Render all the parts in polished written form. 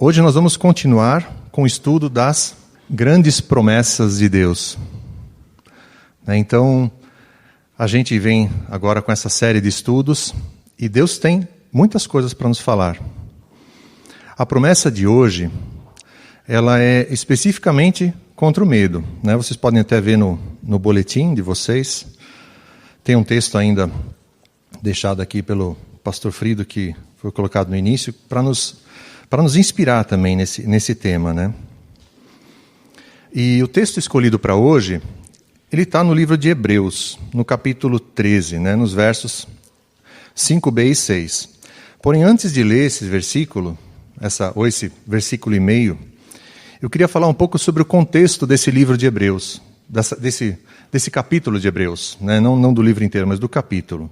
Hoje nós vamos continuar com o estudo das grandes promessas de Deus. Então, a gente vem agora com essa série de estudos e Deus tem muitas coisas para nos falar. A promessa de hoje, ela é especificamente contra o medo. Vocês podem até ver no boletim de vocês. Tem um texto ainda deixado aqui pelo pastor Frido, que foi colocado no início, para nos inspirar também nesse tema. E o texto escolhido para hoje, ele está no livro de Hebreus, no capítulo 13, nos versos 5b e 6. Porém, antes de ler esse versículo, esse versículo e meio, eu queria falar um pouco sobre o contexto desse livro de Hebreus, desse capítulo de Hebreus, não do livro inteiro, mas do capítulo.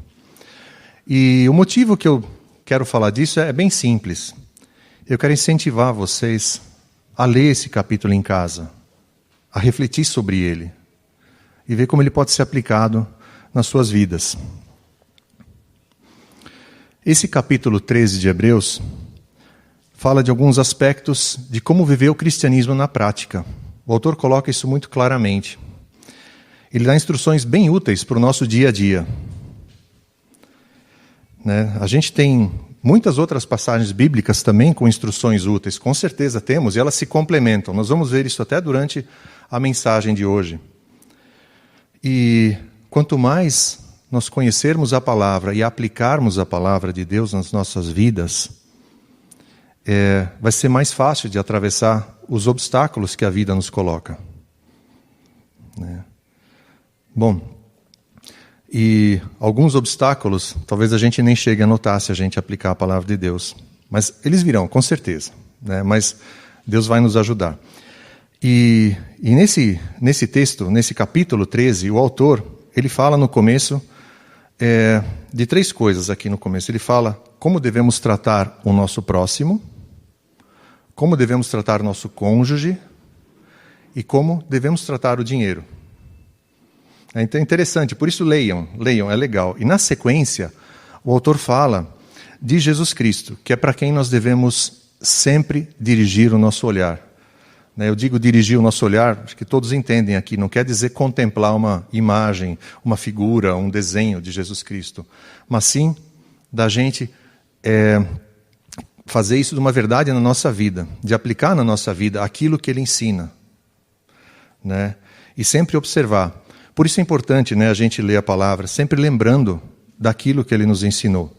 E o motivo que eu quero falar disso é bem simples. Eu quero incentivar vocês a ler esse capítulo em casa, a refletir sobre ele e ver como ele pode ser aplicado nas suas vidas. Esse capítulo 13 de Hebreus fala de alguns aspectos de como viver o cristianismo na prática. O autor coloca isso muito claramente. Ele dá instruções bem úteis para o nosso dia a dia. A gente tem muitas outras passagens bíblicas também com instruções úteis, com certeza temos, e elas se complementam. Nós vamos ver isso até durante a mensagem de hoje. E quanto mais nós conhecermos a palavra e aplicarmos a palavra de Deus nas nossas vidas, vai ser mais fácil de atravessar os obstáculos que a vida nos coloca. Bom, e alguns obstáculos, talvez a gente nem chegue a notar se a gente aplicar a palavra de Deus. Mas eles virão, com certeza. Mas Deus vai nos ajudar. E nesse texto, nesse capítulo 13, o autor, ele fala no começo de três coisas aqui no começo. Ele fala como devemos tratar o nosso próximo, como devemos tratar o nosso cônjuge e como devemos tratar o dinheiro. Então é interessante, por isso leiam, é legal. E na sequência, o autor fala de Jesus Cristo, que é para quem nós devemos sempre dirigir o nosso olhar. Eu digo dirigir o nosso olhar, acho que todos entendem aqui, não quer dizer contemplar uma imagem, uma figura, um desenho de Jesus Cristo, mas sim da gente fazer isso de uma verdade na nossa vida, de aplicar na nossa vida aquilo que ele ensina. E sempre observar. Por isso é importante a gente ler a palavra, sempre lembrando daquilo que ele nos ensinou.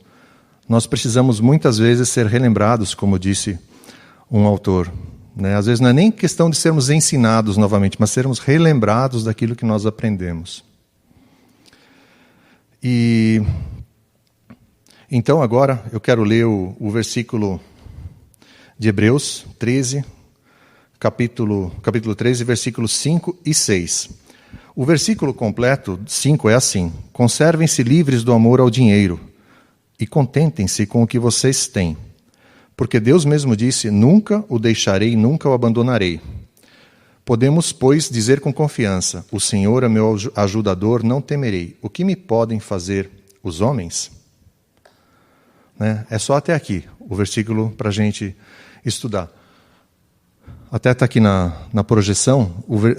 Nós precisamos muitas vezes ser relembrados, como disse um autor. Às vezes não é nem questão de sermos ensinados novamente, mas sermos relembrados daquilo que nós aprendemos. E então agora eu quero ler o versículo de Hebreus 13, capítulo 13, versículos 5 e 6. O versículo completo, 5, é assim: conservem-se livres do amor ao dinheiro e contentem-se com o que vocês têm. Porque Deus mesmo disse, nunca o deixarei, nunca o abandonarei. Podemos, pois, dizer com confiança, o Senhor é meu ajudador, não temerei. O que me podem fazer os homens? É só até aqui, o versículo para a gente estudar. Até está aqui na projeção,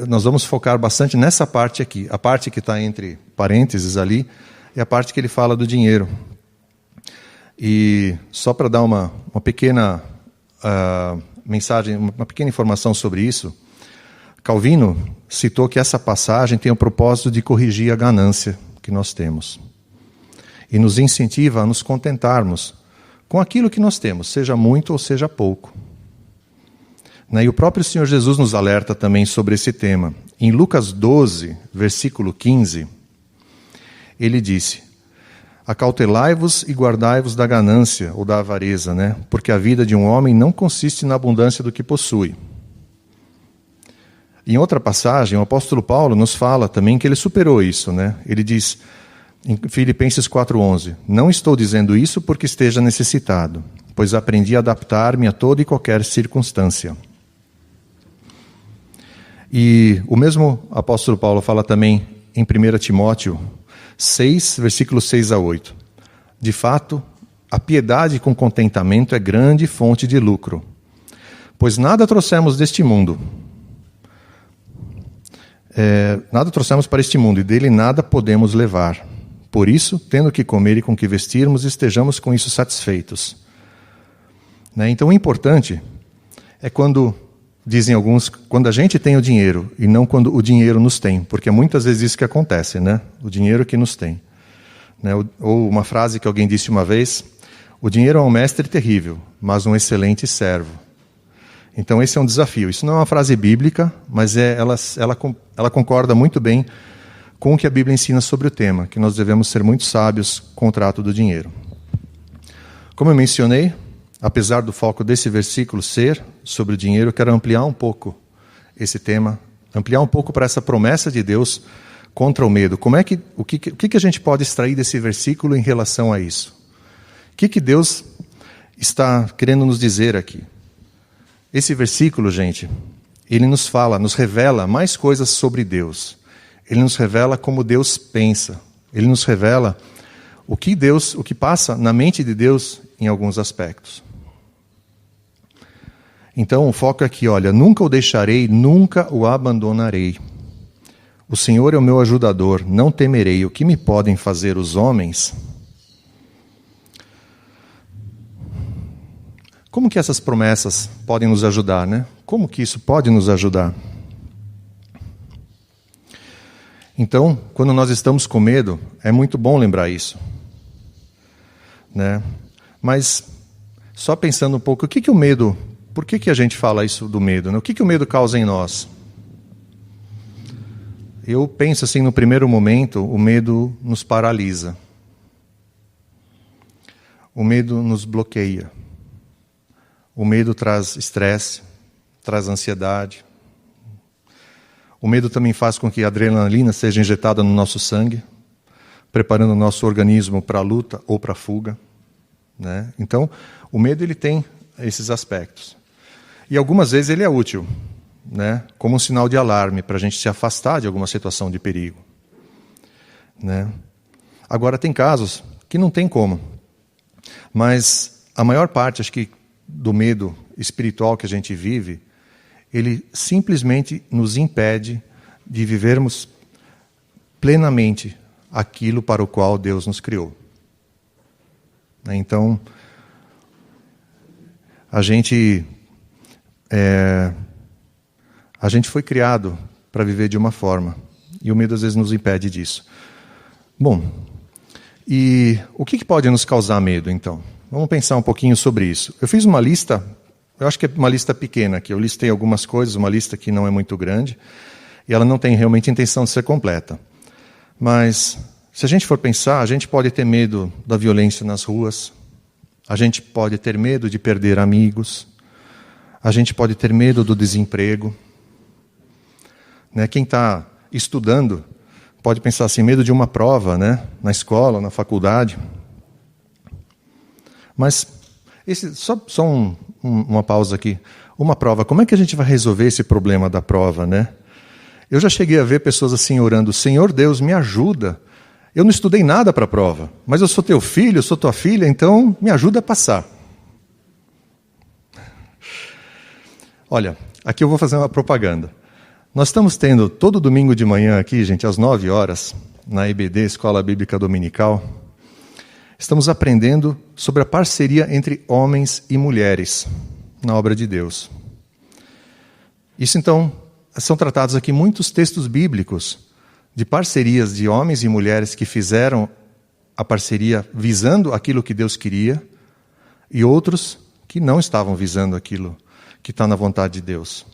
nós vamos focar bastante nessa parte aqui. A parte que está entre parênteses ali é a parte que ele fala do dinheiro. E só para dar uma pequena mensagem, uma pequena informação sobre isso, Calvino citou que essa passagem tem o propósito de corrigir a ganância que nós temos. E nos incentiva a nos contentarmos com aquilo que nós temos, seja muito ou seja pouco. E o próprio Senhor Jesus nos alerta também sobre esse tema. Em Lucas 12, versículo 15, ele disse: acautelai-vos e guardai-vos da ganância ou da avareza, porque a vida de um homem não consiste na abundância do que possui. Em outra passagem, o apóstolo Paulo nos fala também que ele superou isso. Ele diz, em Filipenses 4:11, não estou dizendo isso porque esteja necessitado, pois aprendi a adaptar-me a toda e qualquer circunstância. E o mesmo apóstolo Paulo fala também em 1 Timóteo 6, versículos 6 a 8. De fato, a piedade com contentamento é grande fonte de lucro. Pois nada trouxemos deste mundo. Nada trouxemos para este mundo, e dele nada podemos levar. Por isso, tendo que comer e com que vestirmos, estejamos com isso satisfeitos. Então, o importante é quando, dizem alguns, quando a gente tem o dinheiro, e não quando o dinheiro nos tem, porque é muitas vezes isso que acontece, né? O dinheiro que nos tem. Ou uma frase que alguém disse uma vez: o dinheiro é um mestre terrível, mas um excelente servo. Então esse é um desafio. Isso não é uma frase bíblica, mas ela concorda muito bem com o que a Bíblia ensina sobre o tema, que nós devemos ser muito sábios com o trato do dinheiro. Como eu mencionei, apesar do foco desse versículo ser sobre o dinheiro, eu quero ampliar um pouco esse tema, ampliar um pouco para essa promessa de Deus contra o medo. O que a gente pode extrair desse versículo em relação a isso? O que Deus está querendo nos dizer aqui? Esse versículo, gente, ele nos fala, nos revela mais coisas sobre Deus. Ele nos revela como Deus pensa. Ele nos revela o que passa na mente de Deus em alguns aspectos. Então, o foco é aqui, olha: nunca o deixarei, nunca o abandonarei. O Senhor é o meu ajudador, não temerei. O que me podem fazer os homens? Como que essas promessas podem nos ajudar, né? Como que isso pode nos ajudar? Então, quando nós estamos com medo, é muito bom lembrar isso, né? Mas, só pensando um pouco, o medo, por que a gente fala isso do medo, né? O que o medo causa em nós? Eu penso assim, no primeiro momento, o medo nos paralisa. O medo nos bloqueia. O medo traz estresse, traz ansiedade. O medo também faz com que a adrenalina seja injetada no nosso sangue, preparando o nosso organismo para a luta ou para a fuga, né? Então, o medo ele tem esses aspectos. E algumas vezes ele é útil, né? Como um sinal de alarme para a gente se afastar de alguma situação de perigo, né? Agora, tem casos que não tem como. Mas a maior parte, acho que, do medo espiritual que a gente vive, ele simplesmente nos impede de vivermos plenamente aquilo para o qual Deus nos criou. Então, a gente foi criado para viver de uma forma, e o medo às vezes nos impede disso. Bom, e o que pode nos causar medo, então? Vamos pensar um pouquinho sobre isso. Eu fiz uma lista, eu acho que é uma lista pequena aqui. Eu listei algumas coisas, uma lista que não é muito grande, e ela não tem realmente intenção de ser completa. Mas, se a gente for pensar, a gente pode ter medo da violência nas ruas, a gente pode ter medo de perder amigos, a gente pode ter medo do desemprego, né? Quem está estudando pode pensar assim, medo de uma prova, né? Na escola, na faculdade. Mas, só uma pausa aqui. Uma prova, como é que a gente vai resolver esse problema da prova, né? Eu já cheguei a ver pessoas assim orando: Senhor Deus, me ajuda. Eu não estudei nada para a prova, mas eu sou teu filho, eu sou tua filha, então me ajuda a passar. Olha, aqui eu vou fazer uma propaganda. Nós estamos tendo todo domingo de manhã aqui, gente, às 9 horas, na EBD, Escola Bíblica Dominical. Estamos aprendendo sobre a parceria entre homens e mulheres na obra de Deus. Isso, então, são tratados aqui muitos textos bíblicos de parcerias de homens e mulheres que fizeram a parceria visando aquilo que Deus queria, e outros que não estavam visando aquilo que está na vontade de Deus.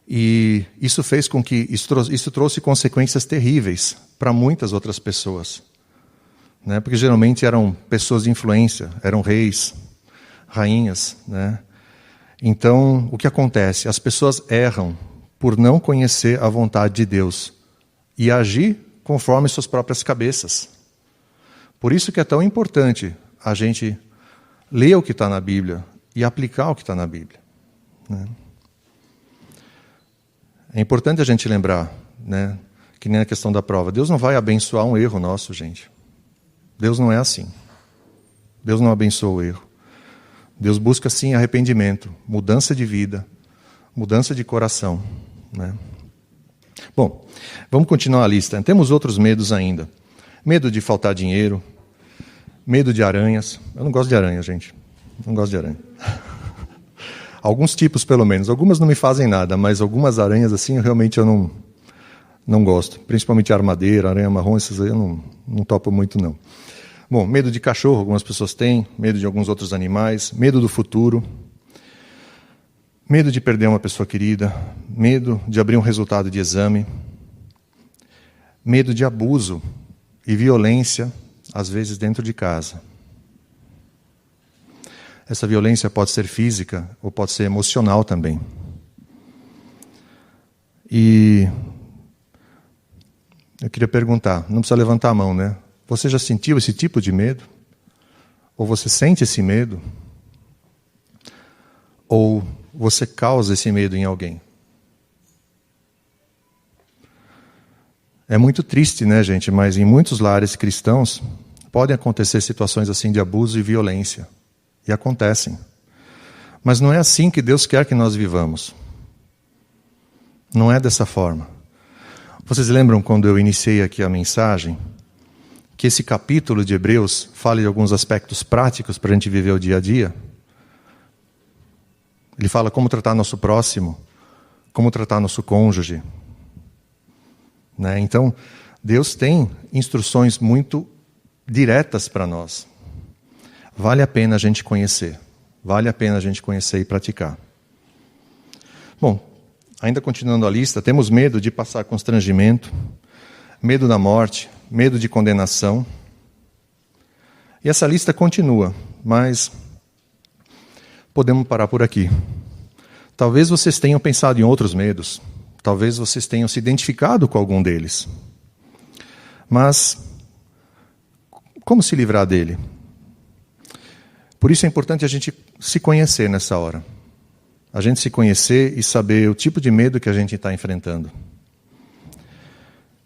E isso fez com que isso trouxe consequências terríveis para muitas outras pessoas, né? Porque geralmente eram pessoas de influência, eram reis, rainhas, né? Então, o que acontece? As pessoas erram por não conhecer a vontade de Deus e agir conforme suas próprias cabeças. Por isso que é tão importante a gente ler o que está na Bíblia e aplicar o que está na Bíblia, né? É importante a gente lembrar, né, que nem a questão da prova. Deus não vai abençoar um erro nosso, gente. Deus não é assim. Deus não abençoa o erro. Deus busca, sim, arrependimento, mudança de vida, mudança de coração, né? Bom, vamos continuar a lista. Temos outros medos ainda. Medo de faltar dinheiro, medo de aranhas. Eu não gosto de aranha, gente. Não gosto de aranha. Alguns tipos, pelo menos. Algumas não me fazem nada, mas algumas aranhas, assim, realmente eu não gosto. Principalmente armadeira, aranha marrom, essas aí eu não topo muito, não. Bom, medo de cachorro, algumas pessoas têm. Medo de alguns outros animais. Medo do futuro. Medo de perder uma pessoa querida. Medo de abrir um resultado de exame. Medo de abuso e violência, às vezes dentro de casa. Essa violência pode ser física ou pode ser emocional também. E eu queria perguntar, não precisa levantar a mão, né? Você já sentiu esse tipo de medo? Ou você sente esse medo? Ou você causa esse medo em alguém? É muito triste, né, gente? Mas em muitos lares cristãos podem acontecer situações assim de abuso e violência. E acontecem. Mas não é assim que Deus quer que nós vivamos. Não é dessa forma. Vocês lembram quando eu iniciei aqui a mensagem? Que esse capítulo de Hebreus fala de alguns aspectos práticos para a gente viver o dia a dia? Ele fala como tratar nosso próximo, como tratar nosso cônjuge. Né? Então, Deus tem instruções muito diretas para nós. Vale a pena a gente conhecer. Vale a pena a gente conhecer e praticar. Bom, ainda continuando a lista, temos medo de passar constrangimento, medo da morte, medo de condenação. E essa lista continua, mas podemos parar por aqui. Talvez vocês tenham pensado em outros medos. Talvez vocês tenham se identificado com algum deles. Mas, como se livrar dele? Por isso é importante a gente se conhecer nessa hora. A gente se conhecer e saber o tipo de medo que a gente está enfrentando.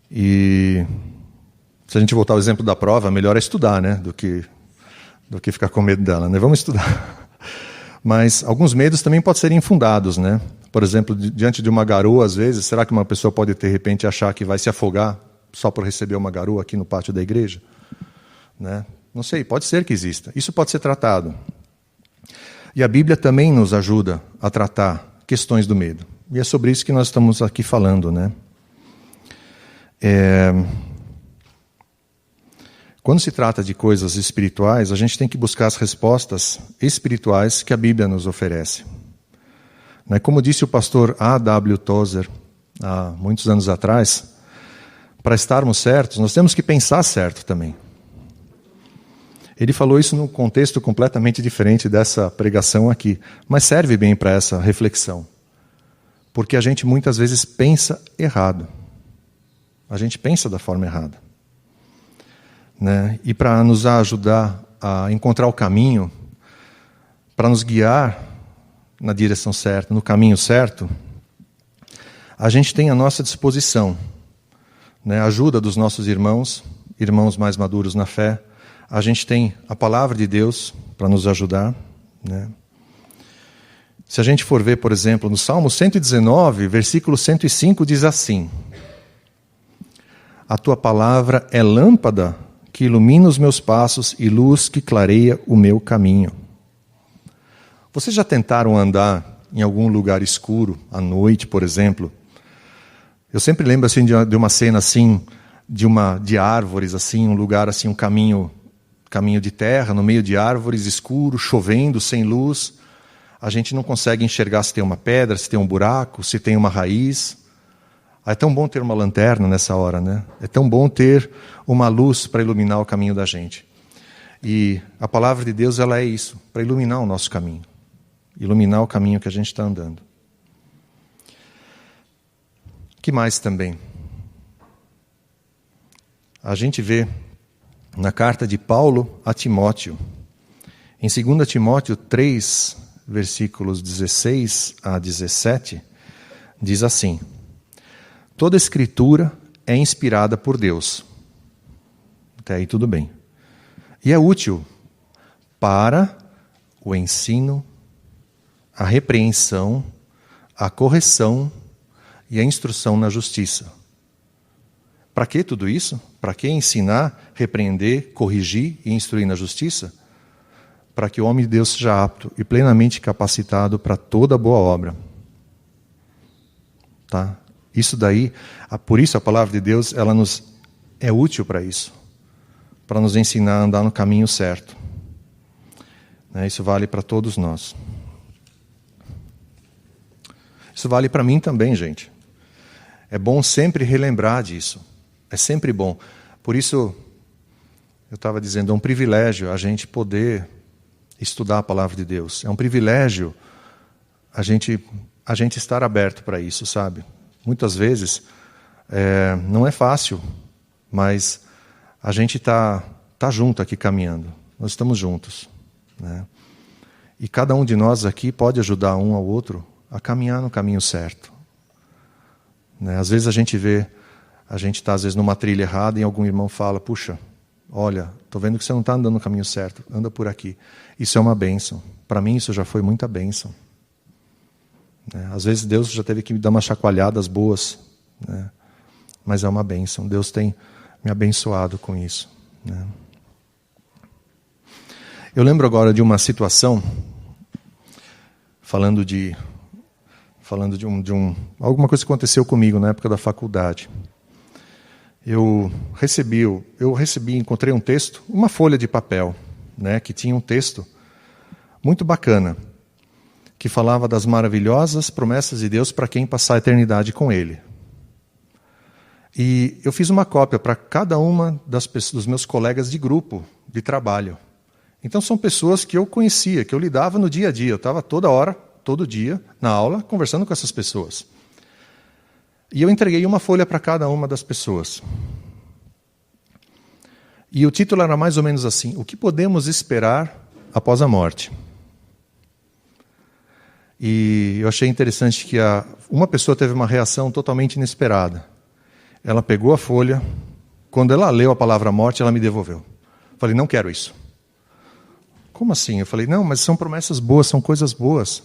E se a gente voltar ao exemplo da prova, melhor é estudar, né? Do que ficar com medo dela, né? Vamos estudar. Mas alguns medos também podem ser infundados, né? Por exemplo, diante de uma garoa, às vezes, será que uma pessoa pode, de repente, achar que vai se afogar só por receber uma garoa aqui no pátio da igreja? Né? Não sei, pode ser que exista. Isso pode ser tratado. E a Bíblia também nos ajuda a tratar questões do medo. E é sobre isso que nós estamos aqui falando, né? Quando se trata de coisas espirituais, a gente tem que buscar as respostas espirituais que a Bíblia nos oferece. Como disse o pastor A.W. Tozer, há muitos anos atrás, para estarmos certos, nós temos que pensar certo também. Ele falou isso num contexto completamente diferente dessa pregação aqui, mas serve bem para essa reflexão. Porque a gente muitas vezes pensa errado. A gente pensa da forma errada. Né? E para nos ajudar a encontrar o caminho, para nos guiar na direção certa, no caminho certo, a gente tem à nossa disposição, né, a ajuda dos nossos irmãos mais maduros na fé. A gente tem a palavra de Deus para nos ajudar. Né? Se a gente for ver, por exemplo, no Salmo 119, versículo 105, diz assim: a tua palavra é lâmpada que ilumina os meus passos e luz que clareia o meu caminho. Vocês já tentaram andar em algum lugar escuro, à noite, por exemplo? Eu sempre lembro assim, de uma cena assim, de árvores, assim, um lugar assim, um caminho de terra, no meio de árvores, escuro, chovendo, sem luz. A gente não consegue enxergar se tem uma pedra, se tem um buraco, se tem uma raiz. É tão bom ter uma lanterna nessa hora, né? É tão bom ter uma luz para iluminar o caminho da gente. E a palavra de Deus, ela é isso, para iluminar o nosso caminho. Iluminar o caminho que a gente está andando. O que mais também? A gente vê na carta de Paulo a Timóteo, em 2 Timóteo 3, versículos 16 a 17, diz assim: toda escritura é inspirada por Deus. Até aí tudo bem. E é útil para o ensino, a repreensão, a correção e a instrução na justiça. Para que tudo isso? Para que ensinar, repreender, corrigir e instruir na justiça? Para que o homem de Deus seja apto e plenamente capacitado para toda boa obra. Tá? Isso daí, por isso a palavra de Deus, ela nos é útil para isso, para nos ensinar a andar no caminho certo. Isso vale para todos nós. Isso vale para mim também, gente. É bom sempre relembrar disso. É sempre bom. Por isso, eu estava dizendo, é um privilégio a gente poder estudar a palavra de Deus. É um privilégio a gente estar aberto para isso, sabe? Muitas vezes não é fácil, mas a gente tá junto aqui caminhando. Nós estamos juntos, né? E cada um de nós aqui pode ajudar um ao outro a caminhar no caminho certo, né? Às vezes a gente está às vezes numa trilha errada e algum irmão fala, puxa, olha, estou vendo que você não está andando no caminho certo, anda por aqui. Isso é uma bênção. Para mim isso já foi muita bênção. Às vezes Deus já teve que me dar umas chacoalhadas boas, né? Mas é uma bênção. Deus tem me abençoado com isso, né? Eu lembro agora de uma situação, falando de alguma coisa que aconteceu comigo na época da faculdade. Eu encontrei um texto, uma folha de papel, né, que tinha um texto muito bacana, que falava das maravilhosas promessas de Deus para quem passar a eternidade com Ele. E eu fiz uma cópia para cada uma dos meus colegas de grupo, de trabalho. Então são pessoas que eu conhecia, que eu lidava no dia a dia. Eu estava toda hora, todo dia, na aula, conversando com essas pessoas. E eu entreguei uma folha para cada uma das pessoas. E o título era mais ou menos assim: o que podemos esperar após a morte? E eu achei interessante que uma pessoa teve uma reação totalmente inesperada. Ela pegou a folha, quando ela leu a palavra morte, ela me devolveu. Falei, não quero isso. Como assim? Eu falei, não, mas são promessas boas, são coisas boas.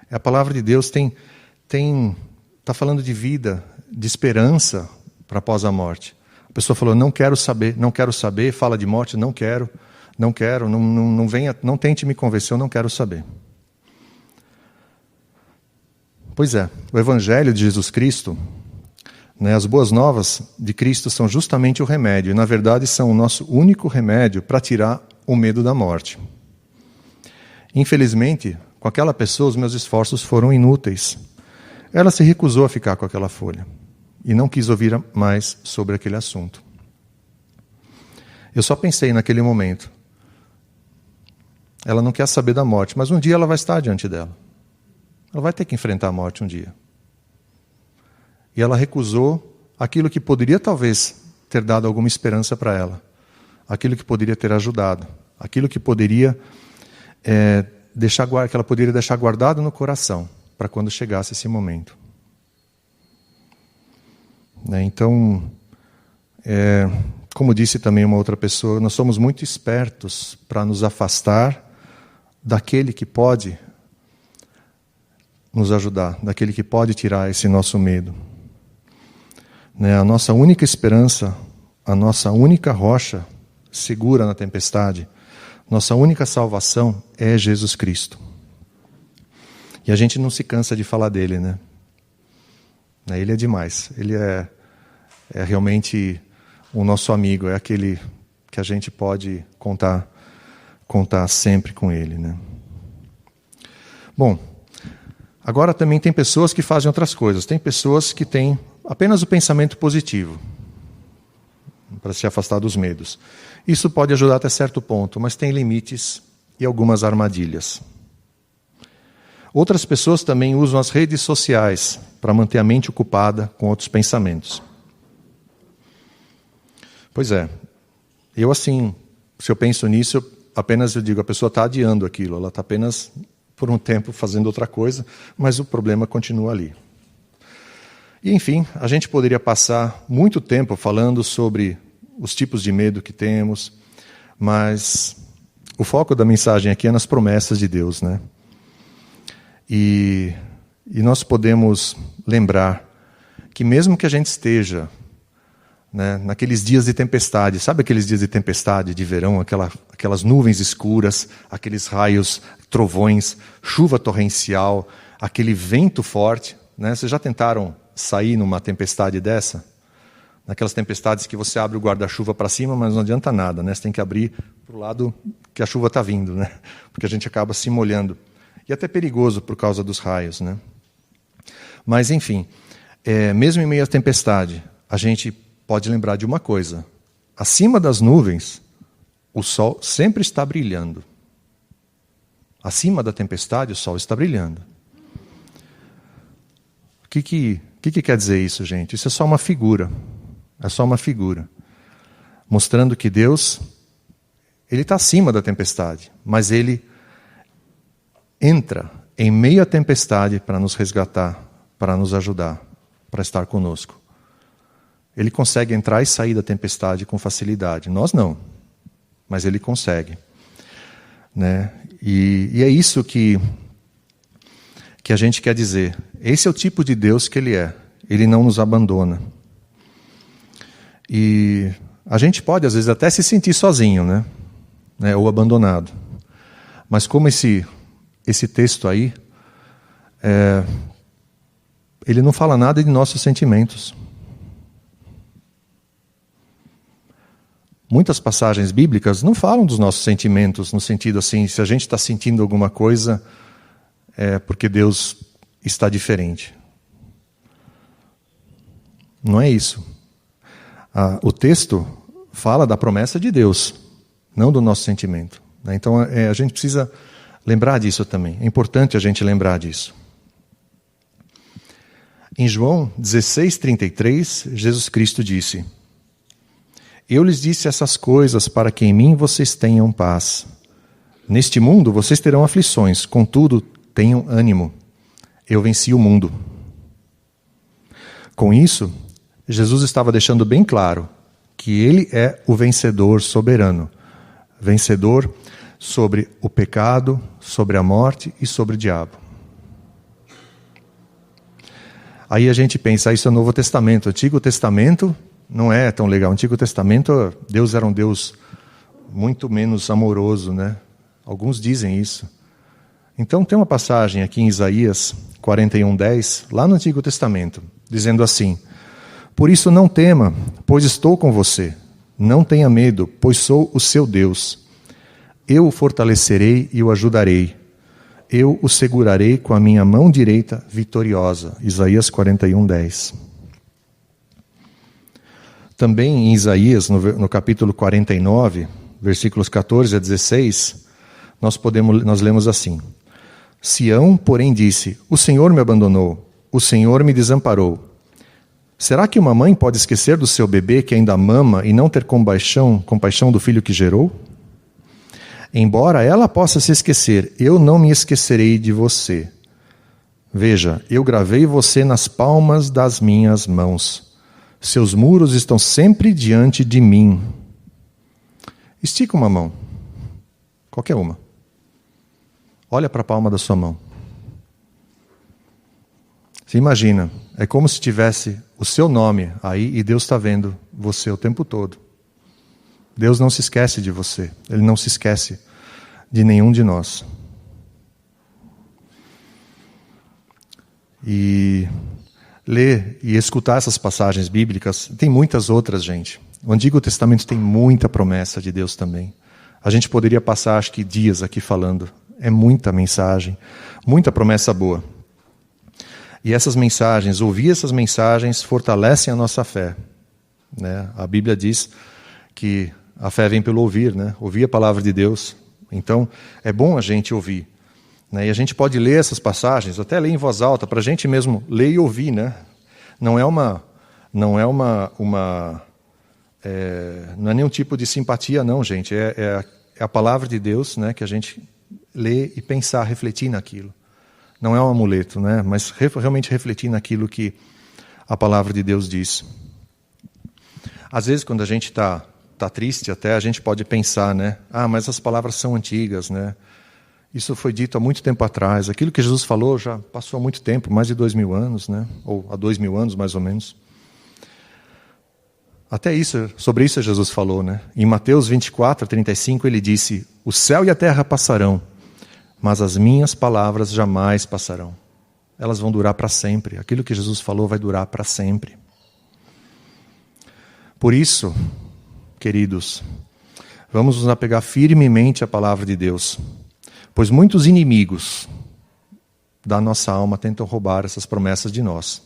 A palavra de Deus está falando de vida, de esperança para após a morte. A pessoa falou, não quero saber, fala de morte, não quero, não venha, não tente me convencer, eu não quero saber. Pois é, o Evangelho de Jesus Cristo, né, as boas novas de Cristo são justamente o remédio, e na verdade são o nosso único remédio para tirar o medo da morte. Infelizmente, com aquela pessoa os meus esforços foram inúteis. Ela se recusou a ficar com aquela folha e não quis ouvir mais sobre aquele assunto. Eu só pensei naquele momento, ela não quer saber da morte, mas um dia ela vai estar diante dela. Ela vai ter que enfrentar a morte um dia. E ela recusou aquilo que poderia talvez ter dado alguma esperança para ela, aquilo que poderia ter ajudado, aquilo que poderia que ela poderia deixar guardado no coração para quando chegasse esse momento. Então, como disse também uma outra pessoa, nós somos muito espertos para nos afastar daquele que pode nos ajudar, daquele que pode tirar esse nosso medo. A nossa única esperança, a nossa única rocha segura na tempestade, nossa única salvação é Jesus Cristo. E a gente não se cansa de falar dele, né? Ele é demais. Ele é realmente o nosso amigo, é aquele que a gente pode contar sempre com ele, né? Bom, agora também tem pessoas que fazem outras coisas. Tem pessoas que têm apenas o pensamento positivo para se afastar dos medos. Isso pode ajudar até certo ponto, mas tem limites e algumas armadilhas. Outras pessoas também usam as redes sociais para manter a mente ocupada com outros pensamentos. Pois é, se eu penso nisso, eu digo, a pessoa está adiando aquilo, ela está apenas por um tempo fazendo outra coisa, mas o problema continua ali. E, enfim, a gente poderia passar muito tempo falando sobre os tipos de medo que temos, mas o foco da mensagem aqui é nas promessas de Deus, né? E nós podemos lembrar que mesmo que a gente esteja, né, naqueles dias de tempestade, sabe aqueles dias de tempestade, de verão, aquelas nuvens escuras, aqueles raios, trovões, chuva torrencial, aquele vento forte, né? Vocês já tentaram sair numa tempestade dessa? Naquelas tempestades que você abre o guarda-chuva para cima, mas não adianta nada, né? Você tem que abrir para o lado que a chuva está vindo, né? Porque a gente acaba se molhando. E até perigoso por causa dos raios, né? Mas, enfim, mesmo em meio à tempestade, a gente pode lembrar de uma coisa. Acima das nuvens, o sol sempre está brilhando. Acima da tempestade, o sol está brilhando. O que quer dizer isso, gente? Isso é só uma figura. É só uma figura. Mostrando que Deus, Ele está acima da tempestade, mas Ele entra em meio à tempestade para nos resgatar, para nos ajudar, para estar conosco. Ele consegue entrar e sair da tempestade com facilidade. Nós não, mas Ele consegue. Né? E é isso que a gente quer dizer. Esse é o tipo de Deus que Ele é. Ele não nos abandona. E a gente pode, às vezes, até se sentir sozinho, né? Ou abandonado. Mas como esse texto aí, ele não fala nada de nossos sentimentos. Muitas passagens bíblicas não falam dos nossos sentimentos, no sentido assim, se a gente está sentindo alguma coisa, é porque Deus está diferente. Não é isso. O texto fala da promessa de Deus, não do nosso sentimento. Então a gente precisa lembrar disso também. É importante a gente lembrar disso. Em João 16:33, Jesus Cristo disse: Eu lhes disse essas coisas para que em mim vocês tenham paz. Neste mundo vocês terão aflições, contudo tenham ânimo. Eu venci o mundo. Com isso, Jesus estava deixando bem claro que Ele é o vencedor soberano. Vencedor sobre o pecado, sobre a morte e sobre o diabo. Aí a gente pensa, isso é o Novo Testamento. O Antigo Testamento não é tão legal. O Antigo Testamento, Deus era um Deus muito menos amoroso, né? Alguns dizem isso. Então tem uma passagem aqui em Isaías 41:10, lá no Antigo Testamento, dizendo assim: Por isso não tema, pois estou com você. Não tenha medo, pois sou o seu Deus. Eu o fortalecerei e o ajudarei. Eu o segurarei com a minha mão direita vitoriosa. Isaías 41:10. Também em Isaías, no capítulo 49, versículos 14 a 16, nós lemos assim: Sião, porém, disse: O Senhor me abandonou, o Senhor me desamparou. Será que uma mãe pode esquecer do seu bebê que ainda mama e não ter compaixão do filho que gerou? Embora ela possa se esquecer, eu não me esquecerei de você. Veja, eu gravei você nas palmas das minhas mãos. Seus muros estão sempre diante de mim. Estica uma mão, qualquer uma. Olha para a palma da sua mão. Você imagina, é como se tivesse o seu nome aí e Deus está vendo você o tempo todo. Deus não se esquece de você. Ele não se esquece de nenhum de nós. E ler e escutar essas passagens bíblicas, tem muitas outras, gente. O Antigo Testamento tem muita promessa de Deus também. A gente poderia passar, acho que, dias aqui falando. É muita mensagem, muita promessa boa. E essas mensagens, ouvir essas mensagens, fortalecem a nossa fé. Né? A Bíblia diz que a fé vem pelo ouvir, né? Ouvir a palavra de Deus. Então, é bom a gente ouvir. Né? E a gente pode ler essas passagens, até ler em voz alta, para a gente mesmo ler e ouvir. Né? Não é nenhum tipo de simpatia, não, gente. É a palavra de Deus, né, que a gente lê e pensar, refletir naquilo. Não é um amuleto, né? Mas realmente refletir naquilo que a palavra de Deus diz. Às vezes, quando a gente está está triste até, a gente pode pensar, né? Mas as palavras são antigas, né? Isso foi dito há muito tempo atrás. Aquilo que Jesus falou já passou há muito tempo, mais de 2000 anos, né? Ou há 2000 anos, mais ou menos. Até isso, sobre isso Jesus falou, né? Em Mateus 24:35, ele disse: o céu e a terra passarão, mas as minhas palavras jamais passarão. Elas vão durar para sempre. Aquilo que Jesus falou vai durar para sempre. Por isso, queridos, vamos nos apegar firmemente à palavra de Deus, pois muitos inimigos da nossa alma tentam roubar essas promessas de nós.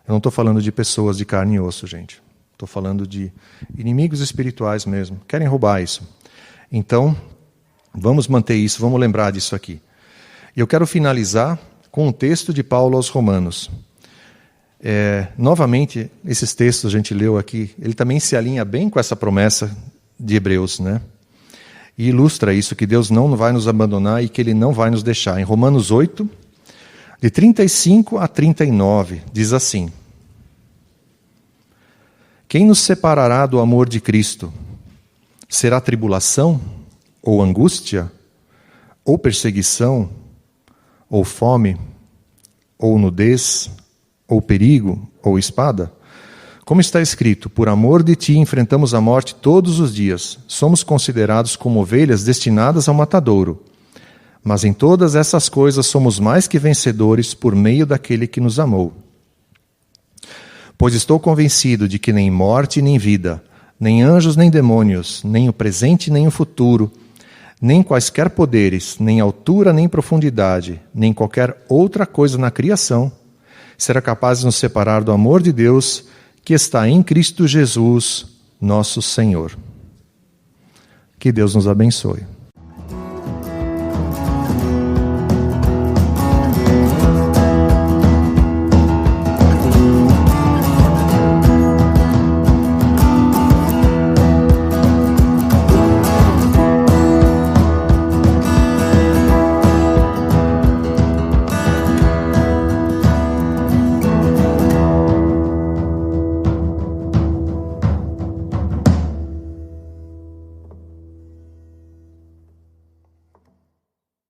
Eu não estou falando de pessoas de carne e osso, gente. Estou falando de inimigos espirituais mesmo. Querem roubar isso. Então, vamos manter isso, vamos lembrar disso aqui. E eu quero finalizar com um texto de Paulo aos Romanos. Novamente, esses textos a gente leu aqui, ele também se alinha bem com essa promessa de Hebreus, né? E ilustra isso, que Deus não vai nos abandonar e que Ele não vai nos deixar. Em Romanos 8, de 35 a 39, diz assim: quem nos separará do amor de Cristo? Será tribulação, ou angústia, ou perseguição, ou fome, ou nudez, ou perigo, ou espada? Como está escrito, por amor de ti enfrentamos a morte todos os dias. Somos considerados como ovelhas destinadas ao matadouro. Mas em todas essas coisas somos mais que vencedores por meio daquele que nos amou. Pois estou convencido de que nem morte nem vida, nem anjos nem demônios, nem o presente nem o futuro, nem quaisquer poderes, nem altura nem profundidade, nem qualquer outra coisa na criação será capaz de nos separar do amor de Deus que está em Cristo Jesus, nosso Senhor. Que Deus nos abençoe.